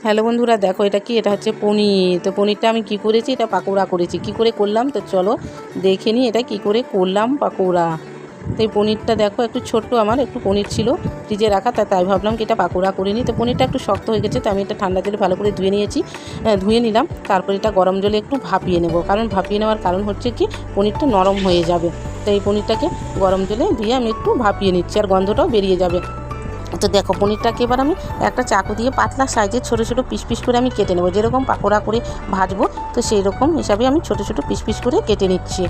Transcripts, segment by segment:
Hello বন্ধুরা, দেখো এটা কি, এটা হচ্ছে পনির। তো পনিরটা আমি কি করেছি, এটা পাকোড়া করেছি। কি করে করলাম তো চলো দেখে নিই এটা কি করে করলাম পাকোড়া। তো এই পনিরটা দেখো একটু ছোট্ট, আমার একটু পনির ছিল ফ্রিজে রাখা, তাই ভাবলাম কি এটা পাকোড়া করে নিই। তো পনিরটা একটু শক্ত হয়ে গেছে, তো আমি এটা ঠান্ডা জলে ভালো করে ধুয়ে নিলাম। তারপর এটা গরম জলে একটু ভাপিয়ে নেব, কারণ ভাপিয়ে নেওয়ার কারণ হচ্ছে কি পনিরটা নরম হয়ে যাবে। তো এই পনিরটাকে গরম জলে দিয়ে আমি একটু ভাপিয়ে নিচ্ছি, আর গন্ধটাও বেরিয়ে যাবে। তো দেখো পনিরটাকে এবার আমি একটা চাকু দিয়ে পাতলা সাইজের ছোটো ছোটো পিস পিস করে আমি কেটে নেব, যেরকম পাকোড়া করে ভাজবো তো সেই রকম হিসাবে আমি ছোটো ছোটো পিস পিস করে কেটে নিচ্ছি।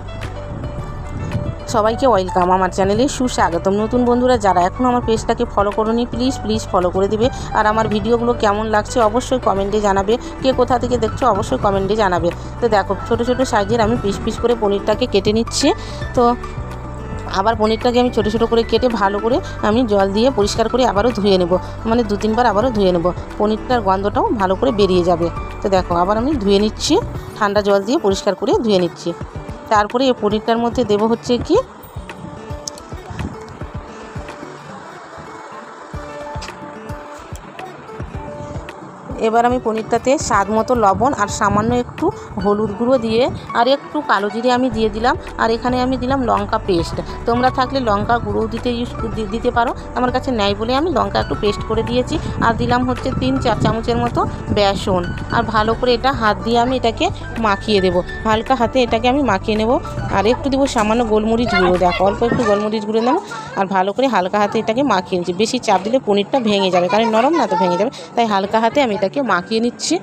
সবাইকে ওয়েলকাম আমার চ্যানেলে সুস্বাগতম। নতুন বন্ধুরা যারা এখনও আমার পেজটাকে ফলো করোনি প্লিজ ফলো করে দিবে। আর আমার ভিডিওগুলো কেমন লাগছে অবশ্যই কমেন্টে জানাবে। কে কোথা থেকে দেখছো অবশ্যই কমেন্টে জানাবে। তো দেখো ছোটো ছোটো সাইজের আমি পিস পিস করে পনিরটাকে কেটে নিচ্ছি। তো আবার পনিরটাকে আমি ছোটো ছোটো করে কেটে ভালো করে আমি জল দিয়ে পরিষ্কার করে আবারও ধুয়ে নেব, মানে 2-3 বার আবারও ধুয়ে নেব, পনিরটার গন্ধটাও ভালো করে বেরিয়ে যাবে। তো দেখো আবার আমি ধুয়ে নিচ্ছি, ঠান্ডা জল দিয়ে পরিষ্কার করে ধুয়ে নিচ্ছি। তারপরে এই পনিরটার মধ্যে দেবো হচ্ছে কি এবার আমি পনিরটাতে স্বাদ মতো লবণ আর সামান্য একটু হলুদ গুঁড়ো দিয়ে আর একটু কালো জিরে আমি দিয়ে দিলাম। আর এখানে আমি দিলাম লঙ্কা পেস্ট, তোমরা থাকলে লঙ্কা গুঁড়ো দিতে পারো, আমার কাছে নেই বলে আমি লঙ্কা একটু পেস্ট করে দিয়েছি। আর দিলাম হচ্ছে 3-4 চামচের মতো বেসন। আর ভালো করে এটা হাত দিয়ে আমি এটাকে মাখিয়ে দেবো, হালকা হাতে এটাকে আমি মাখিয়ে নেব। আর একটু দেবো সামান্য গোলমরিচ গুঁড়ো, দেখো অল্প একটু গোলমরিচ গুঁড়ো নেবো। আর ভালো করে হালকা হাতে এটাকে মাখিয়ে নিচ্ছি, বেশি চাপ দিলে পনিরটা ভেঙে যাবে, কারণ নরম না তো ভেঙে যাবে, তাই হালকা হাতে আমি এটাকে মাখিয়ে নিচ্ছি।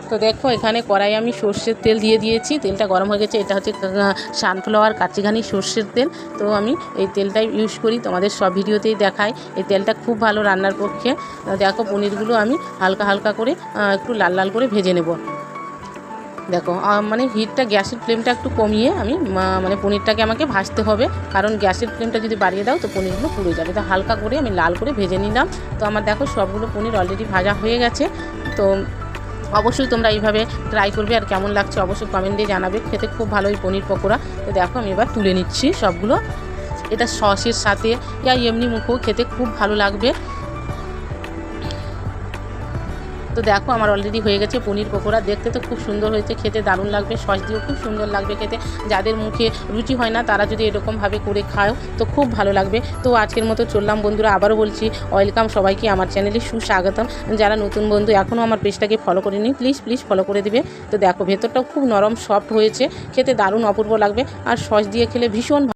তো দেখো এখানে কড়াই আমি সর্ষের তেল দিয়ে দিয়েছি, তেলটা গরম হয়ে গেছে। এটা হচ্ছে সানফ্লাওয়ার কাচিঘানি সর্ষের তেল। তো আমি এই তেলটাই ইউজ করি, তোমাদের সব ভিডিওতেই দেখাই। এই তেলটা খুব ভালো রান্নার পক্ষে। দেখো পনিরগুলো আমি হালকা হালকা করে একটু লাল লাল করে ভেজে নেব। দেখো মানে হিটটা, গ্যাসের ফ্লেমটা একটু কমিয়ে আমি মানে পনিরটাকে আমাকে ভাজতে হবে, কারণ গ্যাসের ফ্লেমটা যদি বাড়িয়ে দাও তো পনিরগুলো পুড়ে যাবে। তো হালকা করে আমি লাল করে ভেজে নিলাম। তো আমার দেখো সবগুলো পনির অলরেডি ভাজা হয়ে গেছে। তো অবশ্যই তোমরা এইভাবে ট্রাই করবে, আর কেমন লাগছে অবশ্যই কমেন্টে জানাবে। খেতে খুব ভালো এই পনির পকোড়া। তো দেখো আমি এবার তুলে নিচ্ছি সবগুলো। এটা সসের সাথে ইয়া এমনি মুখেও খেতে খুব ভালো লাগবে। তো দেখো আমার অলরেডি হয়ে গেছে পনির পকোড়া, দেখতে তো খুব সুন্দর হয়েছে, খেতে দারুণ লাগবে, সস দিয়েও খুব সুন্দর লাগবে খেতে। যাদের মুখে রুচি হয় না তারা যদি এরকমভাবে করে খাও তো খুব ভালো লাগবে। তো আজকের মতো চললাম বন্ধুরা, আবারও বলছি ওয়েলকাম সবাইকে আমার চ্যানেলে সুস্বাগতম। যারা নতুন বন্ধু এখনও আমার পেজটাকে ফলো করেনি প্লিজ ফলো করে দিবে। তো দেখো ভেতরটাও খুব নরম সফট হয়েছে, খেতে দারুণ অপূর্ব লাগবে, আর সস দিয়ে খেলে ভীষণ